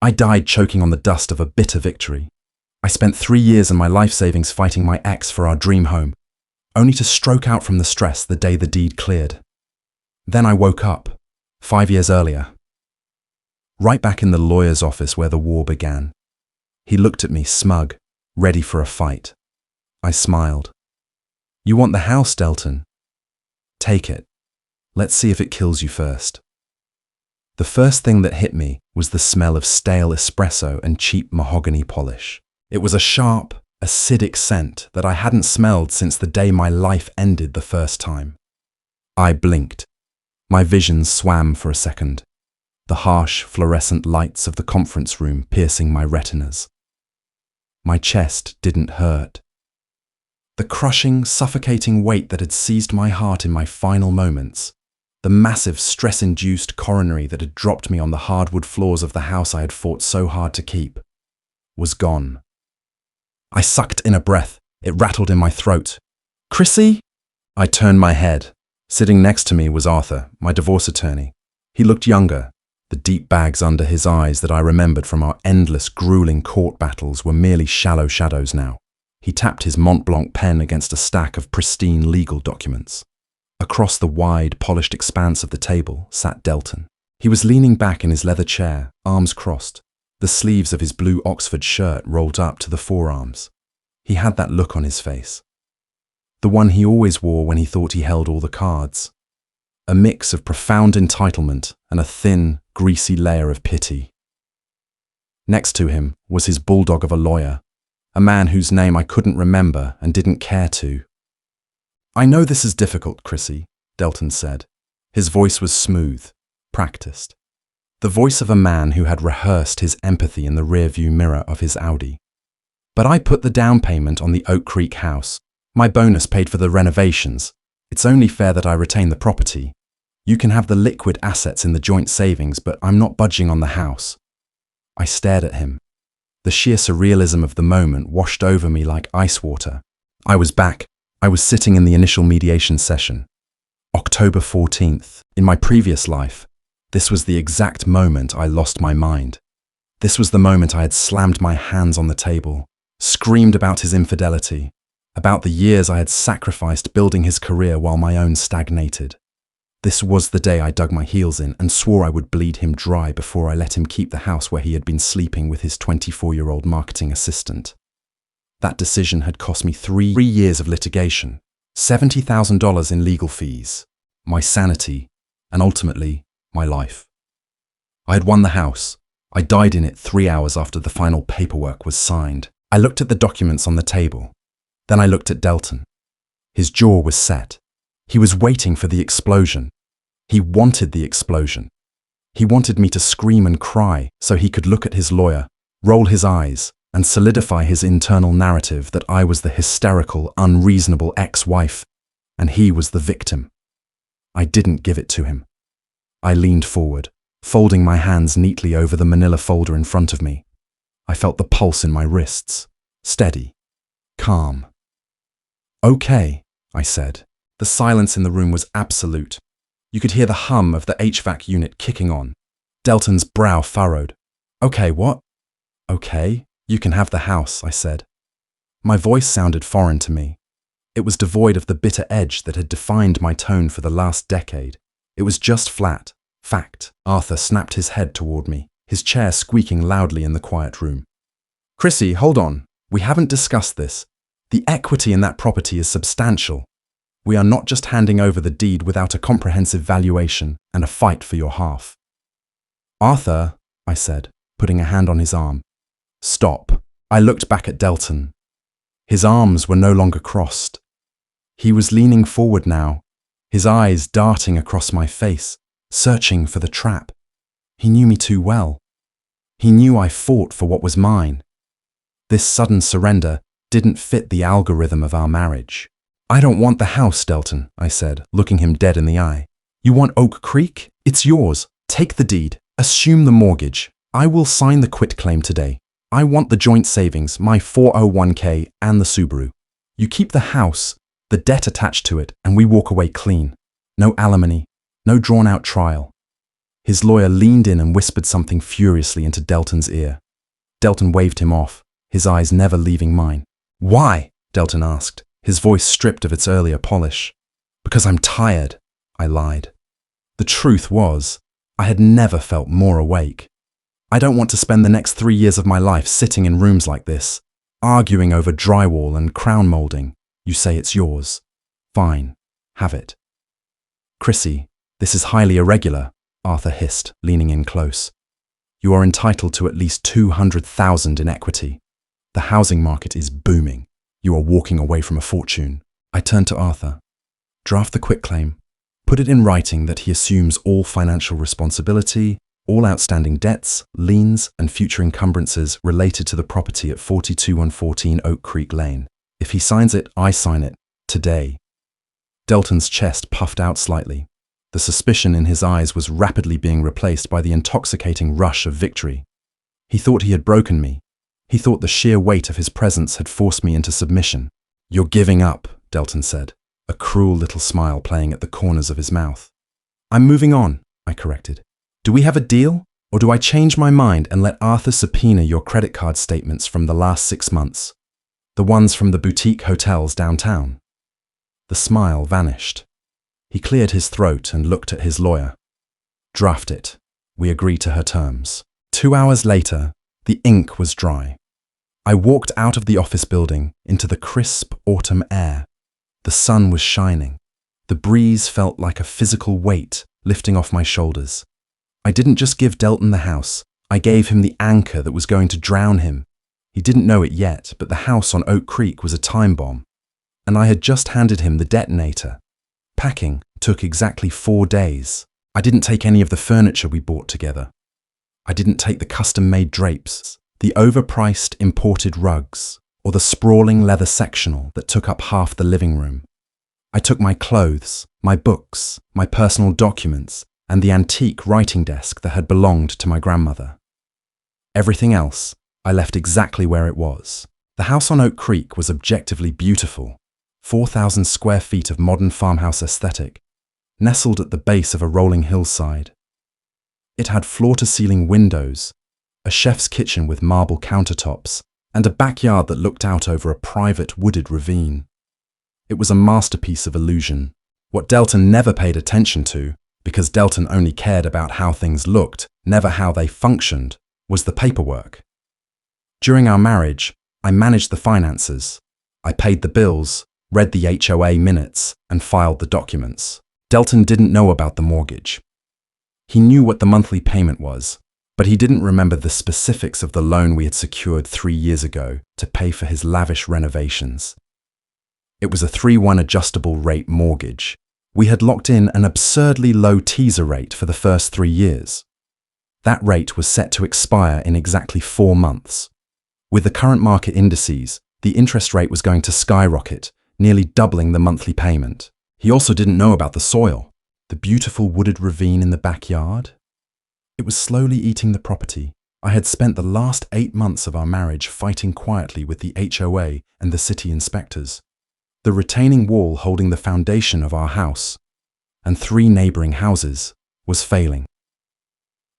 I died choking on the dust of a bitter victory. I spent 3 years and my life savings fighting my ex for our dream home, only to stroke out from the stress the day the deed cleared. Then I woke up, 5 years earlier, right back in the lawyer's office where the war began. He looked at me smug, ready for a fight. I smiled. "You want the house, Delton? Take it. Let's see if it kills you first." The first thing that hit me was the smell of stale espresso and cheap mahogany polish. It was a sharp, acidic scent that I hadn't smelled since the day my life ended the first time. I blinked. My vision swam for a second, the harsh, fluorescent lights of the conference room piercing my retinas. My chest didn't hurt. The crushing, suffocating weight that had seized my heart in my final moments, the massive stress-induced coronary that had dropped me on the hardwood floors of the house I had fought so hard to keep, was gone. I sucked in a breath. It rattled in my throat. "Chrissy?" I turned my head. Sitting next to me was Arthur, my divorce attorney. He looked younger. The deep bags under his eyes that I remembered from our endless, grueling court battles were merely shallow shadows now. He tapped his Mont Blanc pen against a stack of pristine legal documents. Across the wide, polished expanse of the table sat Delton. He was leaning back in his leather chair, arms crossed, the sleeves of his blue Oxford shirt rolled up to the forearms. He had that look on his face, the one he always wore when he thought he held all the cards. A mix of profound entitlement and a thin, greasy layer of pity. Next to him was his bulldog of a lawyer, a man whose name I couldn't remember and didn't care to. "I know this is difficult, Chrissy," Delton said. His voice was smooth, practiced. The voice of a man who had rehearsed his empathy in the rearview mirror of his Audi. "But I put the down payment on the Oak Creek house. My bonus paid for the renovations. It's only fair that I retain the property. You can have the liquid assets in the joint savings, but I'm not budging on the house." I stared at him. The sheer surrealism of the moment washed over me like ice water. I was back. I was sitting in the initial mediation session. October 14th. In my previous life, this was the exact moment I lost my mind. This was the moment I had slammed my hands on the table, screamed about his infidelity, about the years I had sacrificed building his career while my own stagnated. This was the day I dug my heels in and swore I would bleed him dry before I let him keep the house where he had been sleeping with his 24-year-old marketing assistant. That decision had cost me 3 years of litigation, $70,000 in legal fees, my sanity, and ultimately, my life. I had won the house. I died in it 3 hours after the final paperwork was signed. I looked at the documents on the table. Then I looked at Delton. His jaw was set. He was waiting for the explosion. He wanted the explosion. He wanted me to scream and cry so he could look at his lawyer, roll his eyes, and solidify his internal narrative that I was the hysterical, unreasonable ex-wife, and he was the victim. I didn't give it to him. I leaned forward, folding my hands neatly over the manila folder in front of me. I felt the pulse in my wrists, steady, calm. "Okay," I said. The silence in the room was absolute. You could hear the hum of the HVAC unit kicking on. Delton's brow furrowed. "Okay, what?" "Okay, you can have the house," I said. My voice sounded foreign to me. It was devoid of the bitter edge that had defined my tone for the last decade. It was just flat. Fact. Arthur snapped his head toward me, his chair squeaking loudly in the quiet room. "Chrissy, hold on. We haven't discussed this. The equity in that property is substantial. We are not just handing over the deed without a comprehensive valuation and a fight for your half." "Arthur," I said, putting a hand on his arm. "Stop." I looked back at Delton. His arms were no longer crossed. He was leaning forward now, his eyes darting across my face, searching for the trap. He knew me too well. He knew I fought for what was mine. This sudden surrender didn't fit the algorithm of our marriage. "I don't want the house, Delton," I said, looking him dead in the eye. "You want Oak Creek? It's yours. Take the deed. Assume the mortgage. I will sign the quitclaim today. I want the joint savings, my 401k, and the Subaru. You keep the house, the debt attached to it, and we walk away clean. No alimony, no drawn-out trial." His lawyer leaned in and whispered something furiously into Delton's ear. Delton waved him off, his eyes never leaving mine. "Why?" Delton asked, his voice stripped of its earlier polish. "Because I'm tired," I lied. The truth was, I had never felt more awake. I don't want to spend the next 3 years of my life sitting in rooms like this, arguing over drywall and crown molding. You say it's yours. Fine, have it. "Chrissy, this is highly irregular," Arthur hissed, leaning in close. "You are entitled to at least 200,000 in equity. The housing market is booming. You are walking away from a fortune." I turned to Arthur. "Draft the quitclaim. Put it in writing that he assumes all financial responsibility, all outstanding debts, liens, and future encumbrances related to the property at 42114 Oak Creek Lane. If he signs it, I sign it. Today." Delton's chest puffed out slightly. The suspicion in his eyes was rapidly being replaced by the intoxicating rush of victory. He thought he had broken me. He thought the sheer weight of his presence had forced me into submission. "You're giving up," Delton said, a cruel little smile playing at the corners of his mouth. "I'm moving on," I corrected. "Do we have a deal, or do I change my mind and let Arthur subpoena your credit card statements from the last 6 months? The ones from the boutique hotels downtown?" The smile vanished. He cleared his throat and looked at his lawyer. "Draft it. We agree to her terms." 2 hours later, the ink was dry. I walked out of the office building into the crisp autumn air. The sun was shining. The breeze felt like a physical weight lifting off my shoulders. I didn't just give Delton the house, I gave him the anchor that was going to drown him. He didn't know it yet, but the house on Oak Creek was a time bomb, and I had just handed him the detonator. Packing took exactly 4 days. I didn't take any of the furniture we bought together. I didn't take the custom-made drapes, the overpriced imported rugs, or the sprawling leather sectional that took up half the living room. I took my clothes, my books, my personal documents, and the antique writing desk that had belonged to my grandmother. Everything else, I left exactly where it was. The house on Oak Creek was objectively beautiful, 4,000 square feet of modern farmhouse aesthetic, nestled at the base of a rolling hillside. It had floor-to-ceiling windows, a chef's kitchen with marble countertops, and a backyard that looked out over a private wooded ravine. It was a masterpiece of illusion. What Delton never paid attention to, because Delton only cared about how things looked, never how they functioned, was the paperwork. During our marriage, I managed the finances. I paid the bills, read the HOA minutes, and filed the documents. Delton didn't know about the mortgage. He knew what the monthly payment was, but he didn't remember the specifics of the loan we had secured 3 years ago to pay for his lavish renovations. It was a 3-1 adjustable rate mortgage. We had locked in an absurdly low teaser rate for the first 3 years. That rate was set to expire in exactly 4 months. With the current market indices, the interest rate was going to skyrocket, nearly doubling the monthly payment. He also didn't know about the soil, the beautiful wooded ravine in the backyard. It was slowly eating the property. I had spent the last 8 months of our marriage fighting quietly with the HOA and the city inspectors. The retaining wall holding the foundation of our house, and 3 neighboring houses, was failing.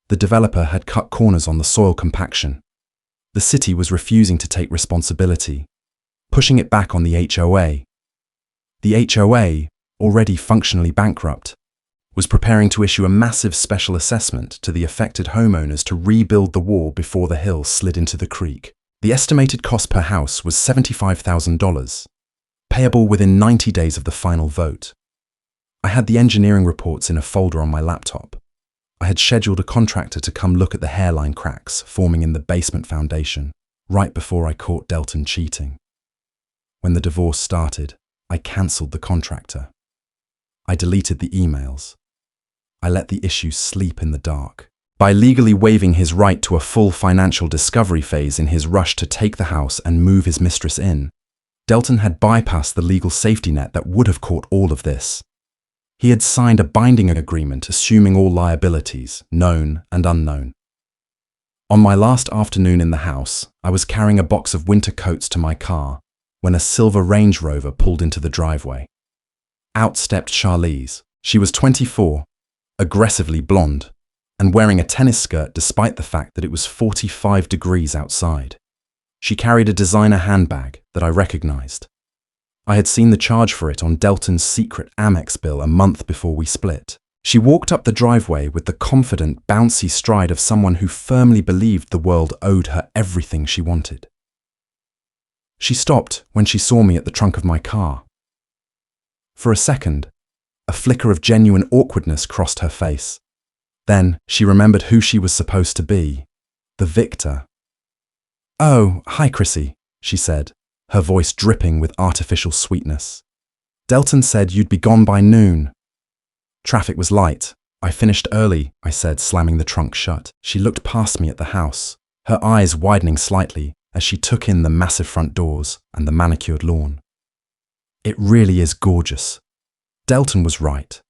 The developer had cut corners on the soil compaction. The city was refusing to take responsibility, pushing it back on the HOA. The HOA, already functionally bankrupt, was preparing to issue a massive special assessment to the affected homeowners to rebuild the wall before the hill slid into the creek. The estimated cost per house was $75,000. Payable within 90 days of the final vote. I had the engineering reports in a folder on my laptop. I had scheduled a contractor to come look at the hairline cracks forming in the basement foundation, right before I caught Delton cheating. When the divorce started, I cancelled the contractor. I deleted the emails. I let the issue sleep in the dark. By legally waiving his right to a full financial discovery phase in his rush to take the house and move his mistress in, Delton had bypassed the legal safety net that would have caught all of this. He had signed a binding agreement assuming all liabilities, known and unknown. On my last afternoon in the house, I was carrying a box of winter coats to my car when a silver Range Rover pulled into the driveway. Out stepped Charlize. She was 24, aggressively blonde, and wearing a tennis skirt despite the fact that it was 45 degrees outside. She carried a designer handbag that I recognized. I had seen the charge for it on Delton's secret Amex bill a month before we split. She walked up the driveway with the confident, bouncy stride of someone who firmly believed the world owed her everything she wanted. She stopped when she saw me at the trunk of my car. For a second, a flicker of genuine awkwardness crossed her face. Then she remembered who she was supposed to be, the victor. "Oh, hi, Chrissy," she said, her voice dripping with artificial sweetness. "Delton said you'd be gone by noon." "Traffic was light. I finished early," I said, slamming the trunk shut. She looked past me at the house, her eyes widening slightly as she took in the massive front doors and the manicured lawn. "It really is gorgeous. Delton was right.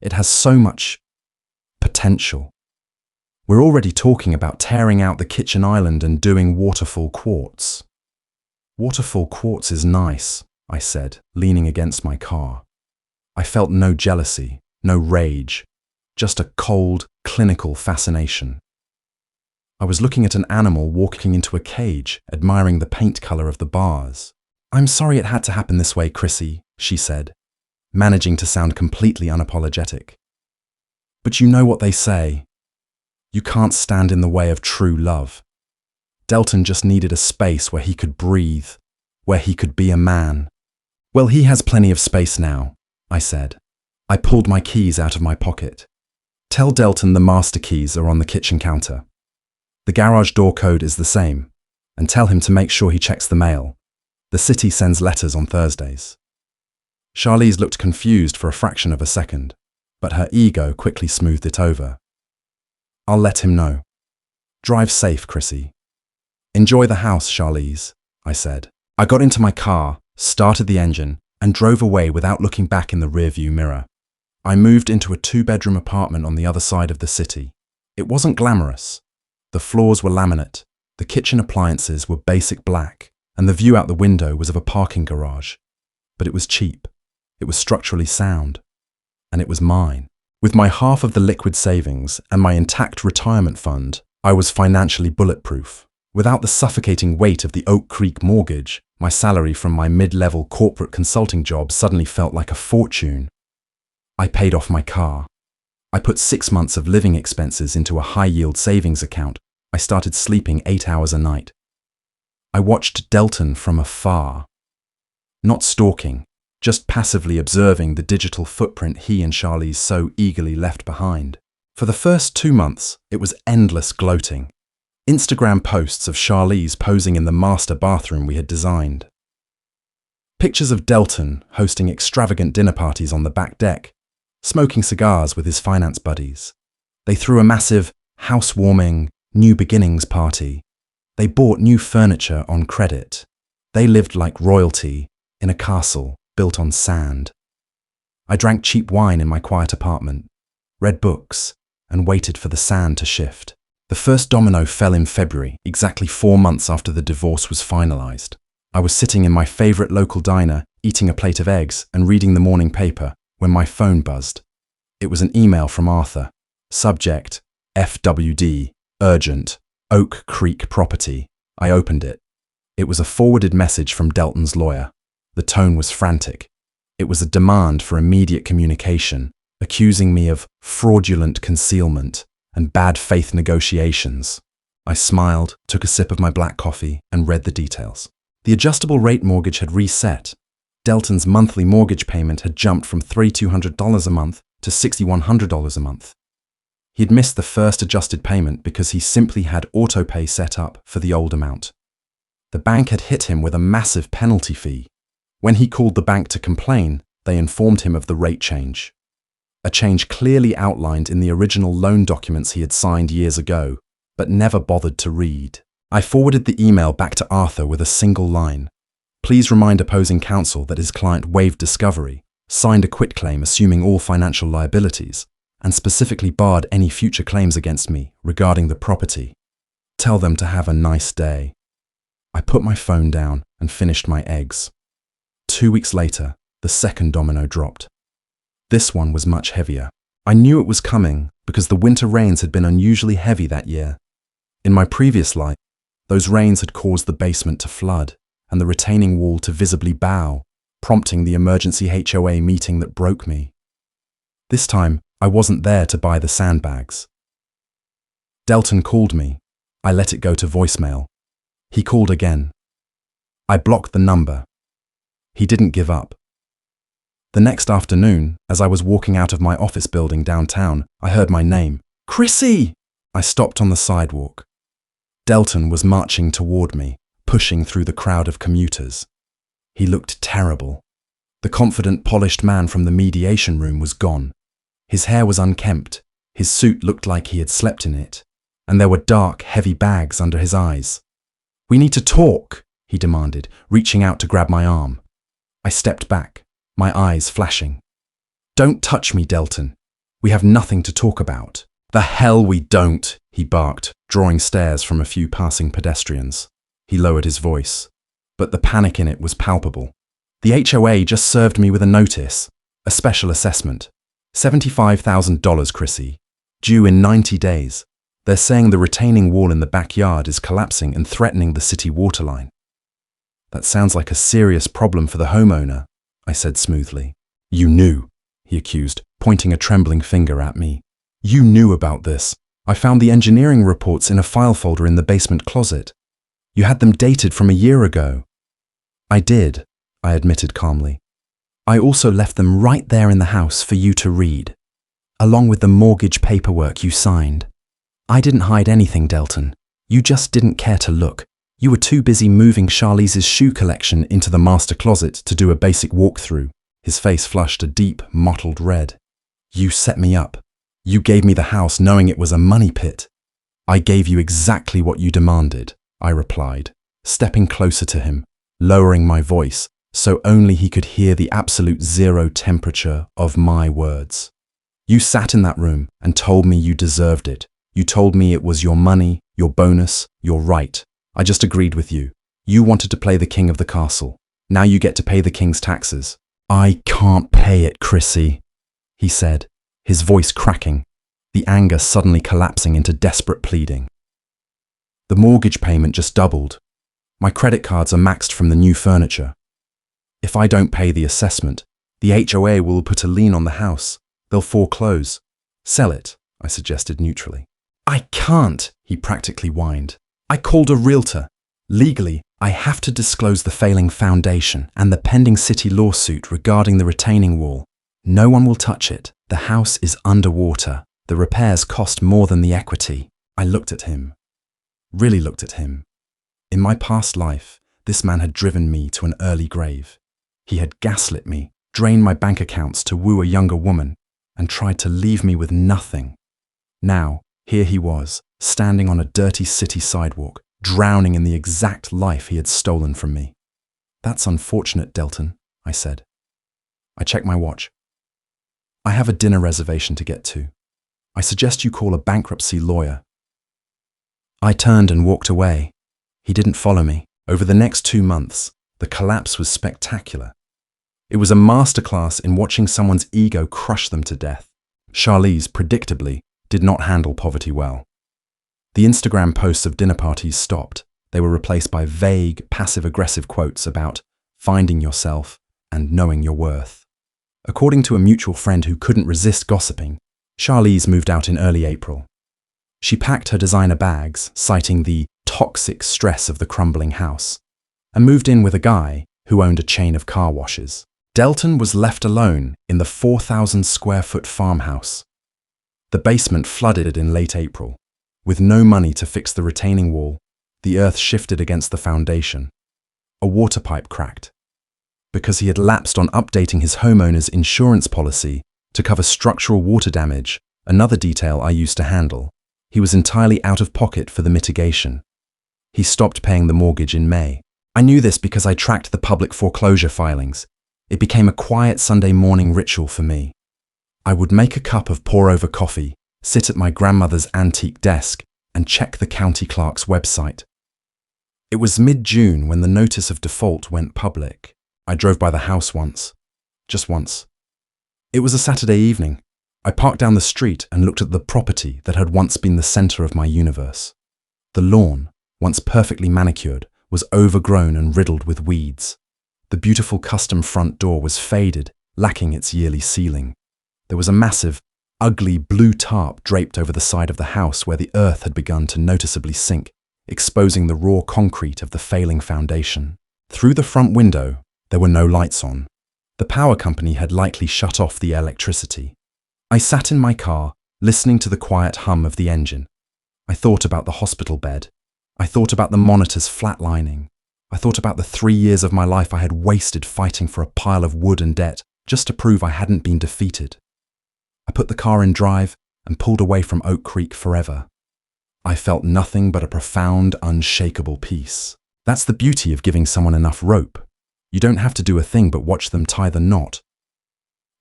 It has so much potential. We're already talking about tearing out the kitchen island and doing waterfall quartz." "Waterfall quartz is nice," I said, leaning against my car. I felt no jealousy, no rage, just a cold, clinical fascination. I was looking at an animal walking into a cage, admiring the paint color of the bars. "I'm sorry it had to happen this way, Chrissy," she said, managing to sound completely unapologetic. "But you know what they say. You can't stand in the way of true love. Delton just needed a space where he could breathe, where he could be a man." "Well, he has plenty of space now," I said. I pulled my keys out of my pocket. "Tell Delton the master keys are on the kitchen counter. The garage door code is the same, and tell him to make sure he checks the mail. The city sends letters on Thursdays." Charlize looked confused for a fraction of a second, but her ego quickly smoothed it over. "I'll let him know. Drive safe, Chrissy." "Enjoy the house, Charlize," I said. I got into my car, started the engine, and drove away without looking back in the rearview mirror. I moved into a 2-bedroom apartment on the other side of the city. It wasn't glamorous. The floors were laminate, the kitchen appliances were basic black, and the view out the window was of a parking garage. But it was cheap, it was structurally sound, and it was mine. With my half of the liquid savings and my intact retirement fund, I was financially bulletproof. Without the suffocating weight of the Oak Creek mortgage, my salary from my mid-level corporate consulting job suddenly felt like a fortune. I paid off my car. I put 6 months of living expenses into a high-yield savings account. I started sleeping 8 hours a night. I watched Delton from afar. Not stalking, just passively observing the digital footprint he and Charlize so eagerly left behind. For the first 2 months, it was endless gloating. Instagram posts of Charlize posing in the master bathroom we had designed. Pictures of Delton hosting extravagant dinner parties on the back deck, smoking cigars with his finance buddies. They threw a massive, housewarming, new beginnings party. They bought new furniture on credit. They lived like royalty in a castle built on sand. I drank cheap wine in my quiet apartment, read books, and waited for the sand to shift. The first domino fell in February, exactly 4 months after the divorce was finalized. I was sitting in my favorite local diner, eating a plate of eggs and reading the morning paper, when my phone buzzed. It was an email from Arthur. Subject, FWD, urgent, Oak Creek property. I opened it. It was a forwarded message from Delton's lawyer. The tone was frantic. It was a demand for immediate communication, accusing me of fraudulent concealment and bad faith negotiations. I smiled, took a sip of my black coffee, and read the details. The adjustable rate mortgage had reset. Delton's monthly mortgage payment had jumped from $3,200 a month to $6,100 a month. He'd missed the first adjusted payment because he simply had autopay set up for the old amount. The bank had hit him with a massive penalty fee. When he called the bank to complain, they informed him of the rate change. A change clearly outlined in the original loan documents he had signed years ago, but never bothered to read. I forwarded the email back to Arthur with a single line. Please remind opposing counsel that his client waived discovery, signed a quitclaim assuming all financial liabilities, and specifically barred any future claims against me regarding the property. Tell them to have a nice day. I put my phone down and finished my eggs. 2 weeks later, the second domino dropped. This one was much heavier. I knew it was coming because the winter rains had been unusually heavy that year. In my previous life, those rains had caused the basement to flood and the retaining wall to visibly bow, prompting the emergency HOA meeting that broke me. This time, I wasn't there to buy the sandbags. Delton called me. I let it go to voicemail. He called again. I blocked the number. He didn't give up. The next afternoon, as I was walking out of my office building downtown, I heard my name. Chrissy! I stopped on the sidewalk. Delton was marching toward me, pushing through the crowd of commuters. He looked terrible. The confident, polished man from the mediation room was gone. His hair was unkempt, his suit looked like he had slept in it, and there were dark, heavy bags under his eyes. "We need to talk," he demanded, reaching out to grab my arm. I stepped back, my eyes flashing. "Don't touch me, Delton. We have nothing to talk about." "The hell we don't," he barked, drawing stares from a few passing pedestrians. He lowered his voice, but the panic in it was palpable. "The HOA just served me with a notice, a special assessment. $75,000, Chrissy, due in 90 days. They're saying the retaining wall in the backyard is collapsing and threatening the city waterline." "That sounds like a serious problem for the homeowner," I said smoothly. "You knew," he accused, pointing a trembling finger at me. "You knew about this. I found the engineering reports in a file folder in the basement closet. You had them dated from a year ago." "I did," I admitted calmly. "I also left them right there in the house for you to read, along with the mortgage paperwork you signed. I didn't hide anything, Delton. You just didn't care to look. You were too busy moving Charlize's shoe collection into the master closet to do a basic walkthrough." His face flushed a deep, mottled red. "You set me up. You gave me the house knowing it was a money pit." "I gave you exactly what you demanded," I replied, stepping closer to him, lowering my voice so only he could hear the absolute zero temperature of my words. "You sat in that room and told me you deserved it. You told me it was your money, your bonus, your right. I just agreed with you. You wanted to play the king of the castle. Now you get to pay the king's taxes." "I can't pay it, Chrissy," he said, his voice cracking, the anger suddenly collapsing into desperate pleading. "The mortgage payment just doubled. My credit cards are maxed from the new furniture. If I don't pay the assessment, the HOA will put a lien on the house. They'll foreclose. Sell it," I suggested neutrally. "I can't," he practically whined. "I called a realtor. Legally, I have to disclose the failing foundation and the pending city lawsuit regarding the retaining wall. No one will touch it. The house is underwater. The repairs cost more than the equity." I looked at him. Really looked at him. In my past life, this man had driven me to an early grave. He had gaslit me, drained my bank accounts to woo a younger woman, and tried to leave me with nothing. Now, here he was, standing on a dirty city sidewalk, drowning in the exact life he had stolen from me. "That's unfortunate, Delton," I said. I checked my watch. "I have a dinner reservation to get to. I suggest you call a bankruptcy lawyer." I turned and walked away. He didn't follow me. Over the next 2 months, the collapse was spectacular. It was a masterclass in watching someone's ego crush them to death. Charlize, predictably, did not handle poverty well. The Instagram posts of dinner parties stopped. They were replaced by vague, passive-aggressive quotes about finding yourself and knowing your worth. According to a mutual friend who couldn't resist gossiping, Charlize moved out in early April. She packed her designer bags, citing the toxic stress of the crumbling house, and moved in with a guy who owned a chain of car washes. Delton was left alone in the 4,000-square-foot farmhouse. The basement flooded in late April. With no money to fix the retaining wall, the earth shifted against the foundation. A water pipe cracked. Because he had lapsed on updating his homeowner's insurance policy to cover structural water damage, another detail I used to handle, he was entirely out of pocket for the mitigation. He stopped paying the mortgage in May. I knew this because I tracked the public foreclosure filings. It became a quiet Sunday morning ritual for me. I would make a cup of pour-over coffee, sit at my grandmother's antique desk, and check the county clerk's website. It was mid-June when the notice of default went public. I drove by the house once. Just once. It was a Saturday evening. I parked down the street and looked at the property that had once been the center of my universe. The lawn, once perfectly manicured, was overgrown and riddled with weeds. The beautiful custom front door was faded, lacking its yearly ceiling. There was a massive, ugly blue tarp draped over the side of the house where the earth had begun to noticeably sink, exposing the raw concrete of the failing foundation. Through the front window, there were no lights on. The power company had likely shut off the electricity. I sat in my car, listening to the quiet hum of the engine. I thought about the hospital bed. I thought about the monitors flatlining. I thought about the 3 years of my life I had wasted fighting for a pile of wood and debt just to prove I hadn't been defeated. I put the car in drive and pulled away from Oak Creek forever. I felt nothing but a profound, unshakable peace. That's the beauty of giving someone enough rope. You don't have to do a thing but watch them tie the knot.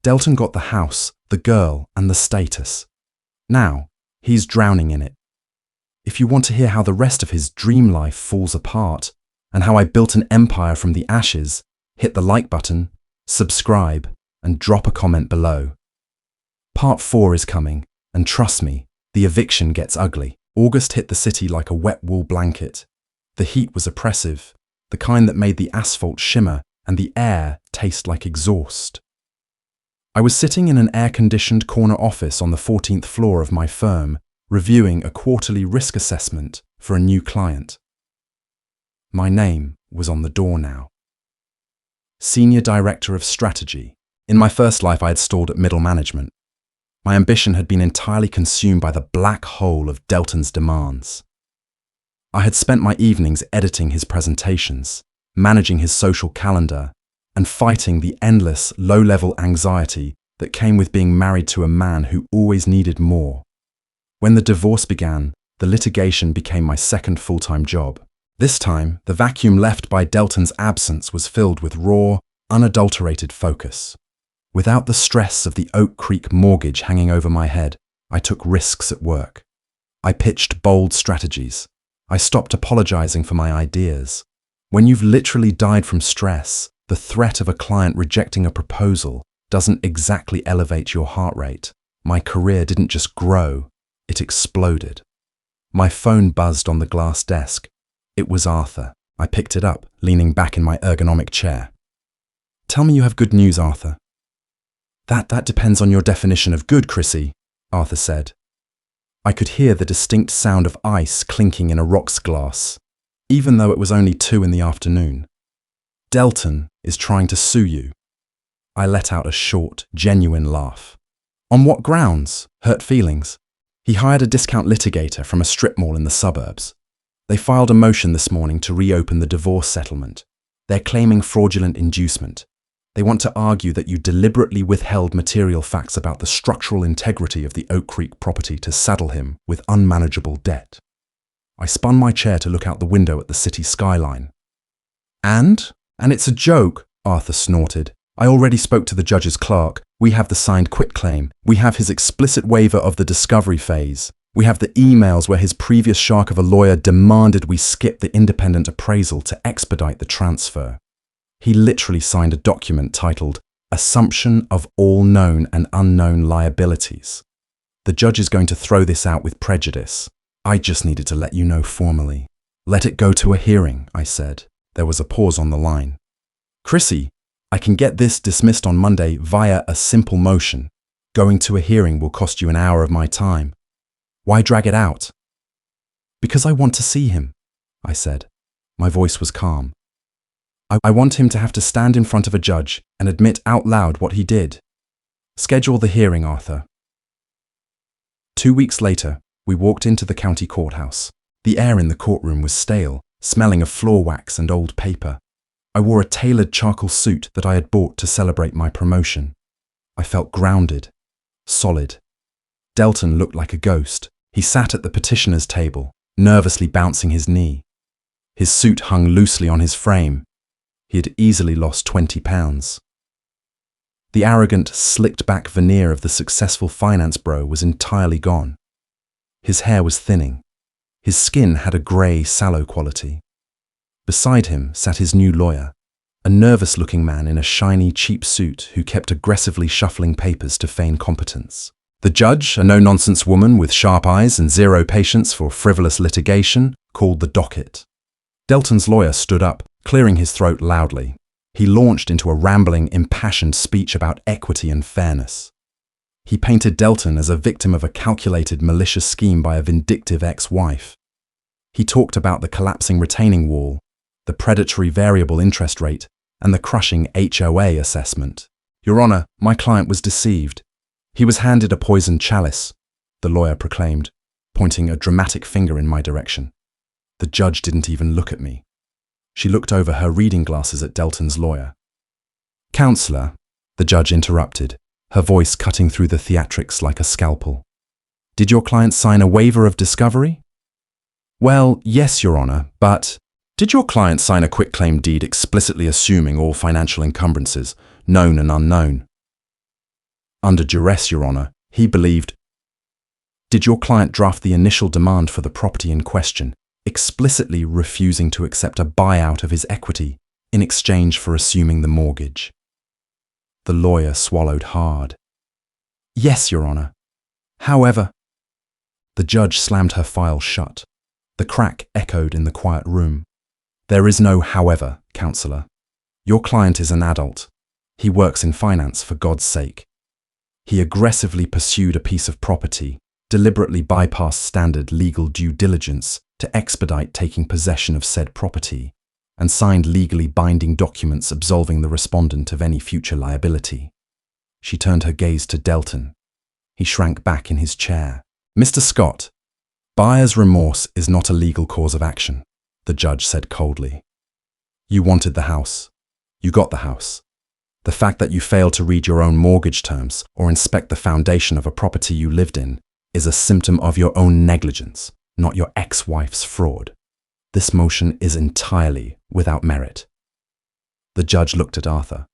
Delton got the house, the girl, and the status. Now, he's drowning in it. If you want to hear how the rest of his dream life falls apart, and how I built an empire from the ashes, hit the like button, subscribe, and drop a comment below. Part 4 is coming, and trust me, the eviction gets ugly. August hit the city like a wet wool blanket. The heat was oppressive, the kind that made the asphalt shimmer and the air taste like exhaust. I was sitting in an air-conditioned corner office on the 14th floor of my firm, reviewing a quarterly risk assessment for a new client. My name was on the door now. Senior Director of Strategy. In my first life, I had stalled at middle management. My ambition had been entirely consumed by the black hole of Delton's demands. I had spent my evenings editing his presentations, managing his social calendar, and fighting the endless, low-level anxiety that came with being married to a man who always needed more. When the divorce began, the litigation became my second full-time job. This time, the vacuum left by Delton's absence was filled with raw, unadulterated focus. Without the stress of the Oak Creek mortgage hanging over my head, I took risks at work. I pitched bold strategies. I stopped apologizing for my ideas. When you've literally died from stress, the threat of a client rejecting a proposal doesn't exactly elevate your heart rate. My career didn't just grow, it exploded. My phone buzzed on the glass desk. It was Arthur. I picked it up, leaning back in my ergonomic chair. "Tell me you have good news, Arthur." That depends on your definition of good, Chrissy," Arthur said. I could hear the distinct sound of ice clinking in a rocks glass, even though it was only 2 in the afternoon. "Delton is trying to sue you." I let out a short, genuine laugh. "On what grounds? Hurt feelings?" He hired a discount litigator from a strip mall in the suburbs. They filed a motion this morning to reopen the divorce settlement. They're claiming fraudulent inducement. They want to argue that you deliberately withheld material facts about the structural integrity of the Oak Creek property to saddle him with unmanageable debt. I spun my chair to look out the window at the city skyline. And it's a joke," Arthur snorted. "I already spoke to the judge's clerk. We have the signed quitclaim. We have his explicit waiver of the discovery phase. We have the emails where his previous shark of a lawyer demanded we skip the independent appraisal to expedite the transfer. He literally signed a document titled Assumption of All Known and Unknown Liabilities. The judge is going to throw this out with prejudice. I just needed to let you know formally." "Let it go to a hearing," I said. There was a pause on the line. "Chrissy, I can get this dismissed on Monday via a simple motion. Going to a hearing will cost you an hour of my time." "Why drag it out?" "Because I want to see him," I said. My voice was calm. I want him to have to stand in front of a judge and admit out loud what he did. Schedule the hearing, Arthur." 2 weeks later, we walked into the county courthouse. The air in the courtroom was stale, smelling of floor wax and old paper. I wore a tailored charcoal suit that I had bought to celebrate my promotion. I felt grounded, solid. Delton looked like a ghost. He sat at the petitioner's table, nervously bouncing his knee. His suit hung loosely on his frame. He had easily lost 20 pounds. The arrogant, slicked-back veneer of the successful finance bro was entirely gone. His hair was thinning. His skin had a grey, sallow quality. Beside him sat his new lawyer, a nervous-looking man in a shiny, cheap suit who kept aggressively shuffling papers to feign competence. The judge, a no-nonsense woman with sharp eyes and zero patience for frivolous litigation, called the docket. Delton's lawyer stood up, clearing his throat loudly. He launched into a rambling, impassioned speech about equity and fairness. He painted Delton as a victim of a calculated, malicious scheme by a vindictive ex-wife. He talked about the collapsing retaining wall, the predatory variable interest rate, and the crushing HOA assessment. Your Honor, my client was deceived. He was handed a poisoned chalice, the lawyer proclaimed, pointing a dramatic finger in my direction. The judge didn't even look at me. She looked over her reading glasses at Delton's lawyer. Counselor, the judge interrupted, her voice cutting through the theatrics like a scalpel. Did your client sign a waiver of discovery? Well, yes, Your Honor, but did your client sign a quitclaim deed explicitly assuming all financial encumbrances, known and unknown? Under duress, Your Honor, he believed. Did your client draft the initial demand for the property in question, explicitly refusing to accept a buyout of his equity in exchange for assuming the mortgage? The lawyer swallowed hard. Yes, Your Honor. However, the judge slammed her file shut. The crack echoed in the quiet room. There is no however, Counselor. Your client is an adult. He works in finance, for God's sake. He aggressively pursued a piece of property, deliberately bypassed standard legal due diligence to expedite taking possession of said property, and signed legally binding documents absolving the respondent of any future liability. She turned her gaze to Delton. He shrank back in his chair. Mr. Scott, buyer's remorse is not a legal cause of action, the judge said coldly. You wanted the house. You got the house. The fact that you failed to read your own mortgage terms or inspect the foundation of a property you lived in is a symptom of your own negligence, not your ex-wife's fraud. This motion is entirely without merit. The judge looked at Arthur.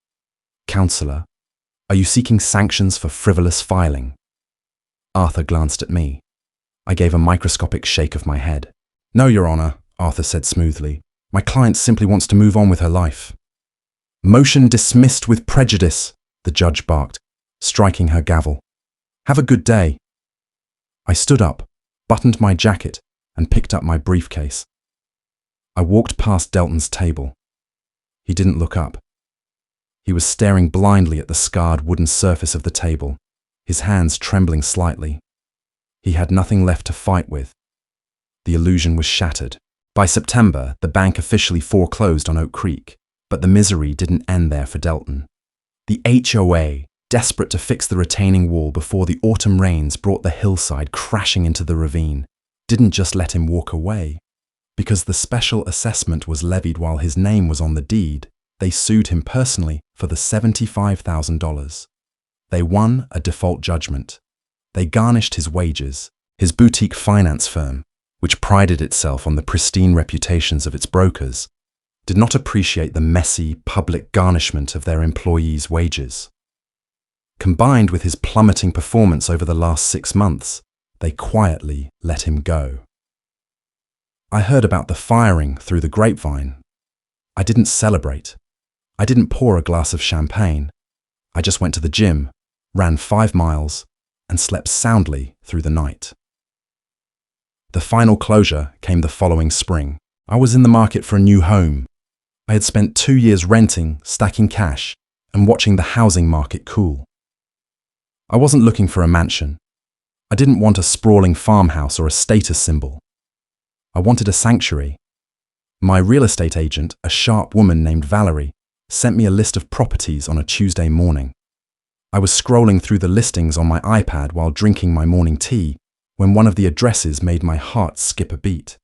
Counselor, are you seeking sanctions for frivolous filing? Arthur glanced at me. I gave a microscopic shake of my head. No, Your Honor, Arthur said smoothly. My client simply wants to move on with her life. Motion dismissed with prejudice, the judge barked, striking her gavel. Have a good day. I stood up, buttoned my jacket, and picked up my briefcase. I walked past Delton's table. He didn't look up. He was staring blindly at the scarred wooden surface of the table, his hands trembling slightly. He had nothing left to fight with. The illusion was shattered. By September, the bank officially foreclosed on Oak Creek, but the misery didn't end there for Delton. The HOA, desperate to fix the retaining wall before the autumn rains brought the hillside crashing into the ravine, didn't just let him walk away. Because the special assessment was levied while his name was on the deed, they sued him personally for the $75,000. They won a default judgment. They garnished his wages. His boutique finance firm, which prided itself on the pristine reputations of its brokers, did not appreciate the messy, public garnishment of their employees' wages. Combined with his plummeting performance over the last 6 months, they quietly let him go. I heard about the firing through the grapevine. I didn't celebrate. I didn't pour a glass of champagne. I just went to the gym, ran 5 miles, and slept soundly through the night. The final closure came the following spring. I was in the market for a new home. I had spent 2 years renting, stacking cash, and watching the housing market cool. I wasn't looking for a mansion. I didn't want a sprawling farmhouse or a status symbol. I wanted a sanctuary. My real estate agent, a sharp woman named Valerie, sent me a list of properties on a Tuesday morning. I was scrolling through the listings on my iPad while drinking my morning tea when one of the addresses made my heart skip a beat.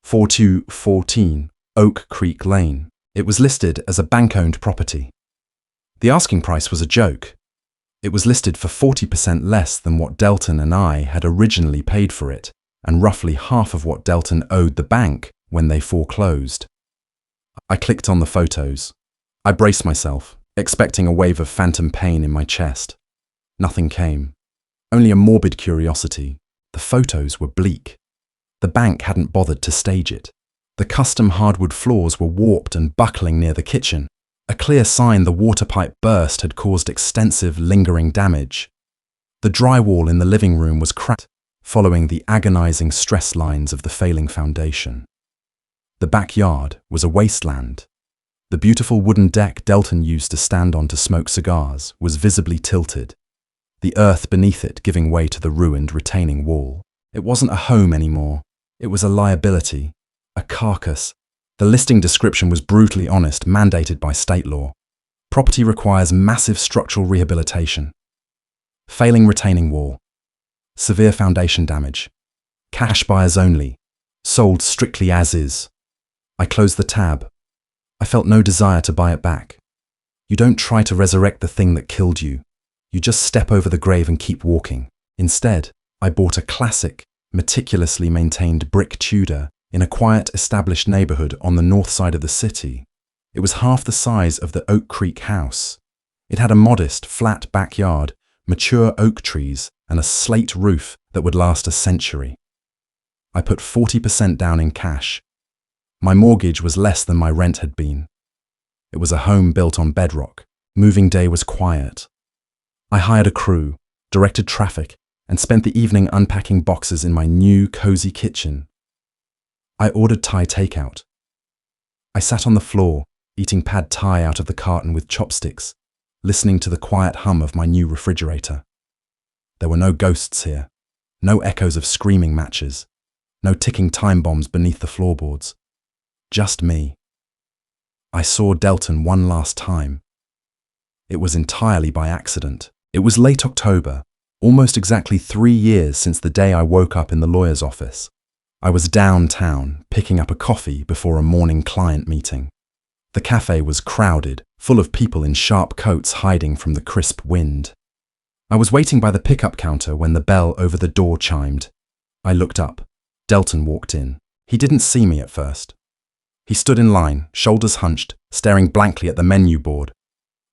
4214 Oak Creek Lane. It was listed as a bank-owned property. The asking price was a joke. It was listed for 40% less than what Delton and I had originally paid for it, and roughly half of what Delton owed the bank when they foreclosed. I clicked on the photos. I braced myself, expecting a wave of phantom pain in my chest. Nothing came. Only a morbid curiosity. The photos were bleak. The bank hadn't bothered to stage it. The custom hardwood floors were warped and buckling near the kitchen, a clear sign the water pipe burst had caused extensive, lingering damage. The drywall in the living room was cracked, following the agonizing stress lines of the failing foundation. The backyard was a wasteland. The beautiful wooden deck Delton used to stand on to smoke cigars was visibly tilted, the earth beneath it giving way to the ruined retaining wall. It wasn't a home anymore. It was a liability, a carcass. The listing description was brutally honest, mandated by state law. Property requires massive structural rehabilitation. Failing retaining wall. Severe foundation damage. Cash buyers only. Sold strictly as is. I closed the tab. I felt no desire to buy it back. You don't try to resurrect the thing that killed you. You just step over the grave and keep walking. Instead, I bought a classic, meticulously maintained brick Tudor in a quiet, established neighborhood on the north side of the city. It was half the size of the Oak Creek house. It had a modest, flat backyard, mature oak trees, and a slate roof that would last a century. I put 40% down in cash. My mortgage was less than my rent had been. It was a home built on bedrock. Moving day was quiet. I hired a crew, directed traffic, and spent the evening unpacking boxes in my new, cozy kitchen. I ordered Thai takeout. I sat on the floor, eating pad Thai out of the carton with chopsticks, listening to the quiet hum of my new refrigerator. There were no ghosts here, no echoes of screaming matches, no ticking time bombs beneath the floorboards. Just me. I saw Delton one last time. It was entirely by accident. It was late October, almost exactly 3 years since the day I woke up in the lawyer's office. I was downtown, picking up a coffee before a morning client meeting. The cafe was crowded, full of people in sharp coats hiding from the crisp wind. I was waiting by the pickup counter when the bell over the door chimed. I looked up. Delton walked in. He didn't see me at first. He stood in line, shoulders hunched, staring blankly at the menu board.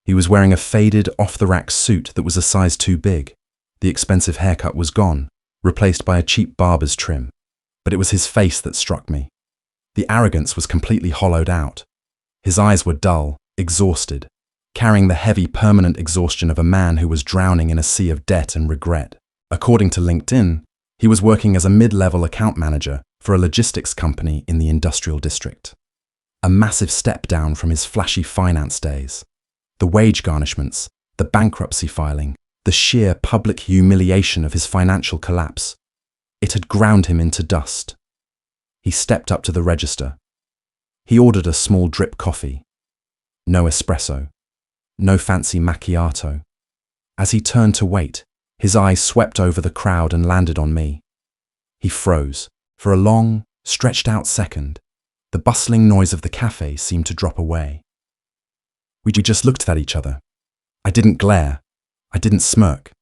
He was wearing a faded, off-the-rack suit that was a size too big. The expensive haircut was gone, replaced by a cheap barber's trim. But it was his face that struck me. The arrogance was completely hollowed out. His eyes were dull, exhausted, carrying the heavy, permanent exhaustion of a man who was drowning in a sea of debt and regret. According to LinkedIn, he was working as a mid-level account manager for a logistics company in the industrial district. A massive step down from his flashy finance days. The wage garnishments, the bankruptcy filing, the sheer public humiliation of his financial collapse. It had ground him into dust. He stepped up to the register. He ordered a small drip coffee. No espresso. No fancy macchiato. As he turned to wait, his eyes swept over the crowd and landed on me. He froze. For a long, stretched-out second, the bustling noise of the cafe seemed to drop away. We just looked at each other. I didn't glare. I didn't smirk.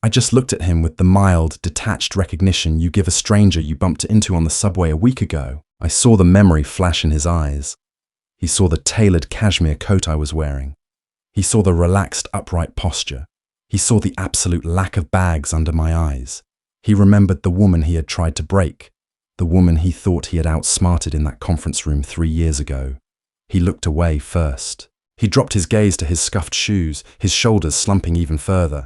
I just looked at him with the mild, detached recognition you give a stranger you bumped into on the subway a week ago. I saw the memory flash in his eyes. He saw the tailored cashmere coat I was wearing. He saw the relaxed, upright posture. He saw the absolute lack of bags under my eyes. He remembered the woman he had tried to break, the woman he thought he had outsmarted in that conference room 3 years ago. He looked away first. He dropped his gaze to his scuffed shoes, his shoulders slumping even further.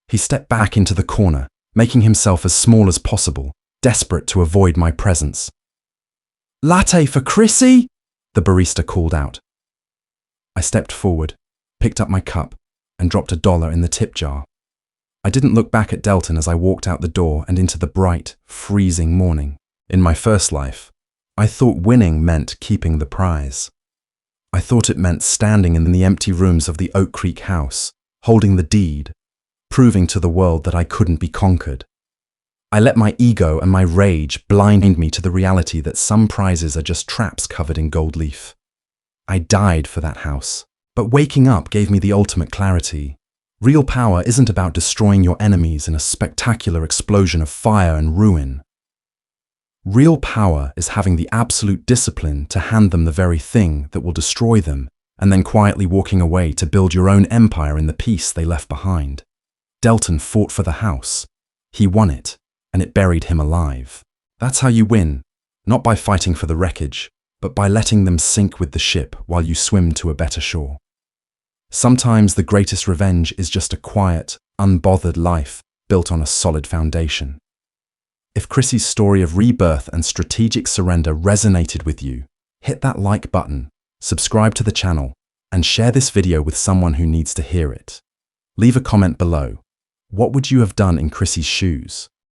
He stepped back into the corner, making himself as small as possible, desperate to avoid my presence. "Latte for Chrissy?" the barista called out. I stepped forward, picked up my cup, and dropped $1 in the tip jar. I didn't look back at Delton as I walked out the door and into the bright, freezing morning. In my first life, I thought winning meant keeping the prize. I thought it meant standing in the empty rooms of the Oak Creek house, holding the deed, proving to the world that I couldn't be conquered. I let my ego and my rage blind me to the reality that some prizes are just traps covered in gold leaf. I died for that house, but waking up gave me the ultimate clarity. Real power isn't about destroying your enemies in a spectacular explosion of fire and ruin. Real power is having the absolute discipline to hand them the very thing that will destroy them, and then quietly walking away to build your own empire in the peace they left behind. Delton fought for the house. He won it, and it buried him alive. That's how you win, not by fighting for the wreckage, but by letting them sink with the ship while you swim to a better shore. Sometimes the greatest revenge is just a quiet, unbothered life built on a solid foundation. If Chrissy's story of rebirth and strategic surrender resonated with you, hit that like button, subscribe to the channel, and share this video with someone who needs to hear it. Leave a comment below. What would you have done in Chrissy's shoes?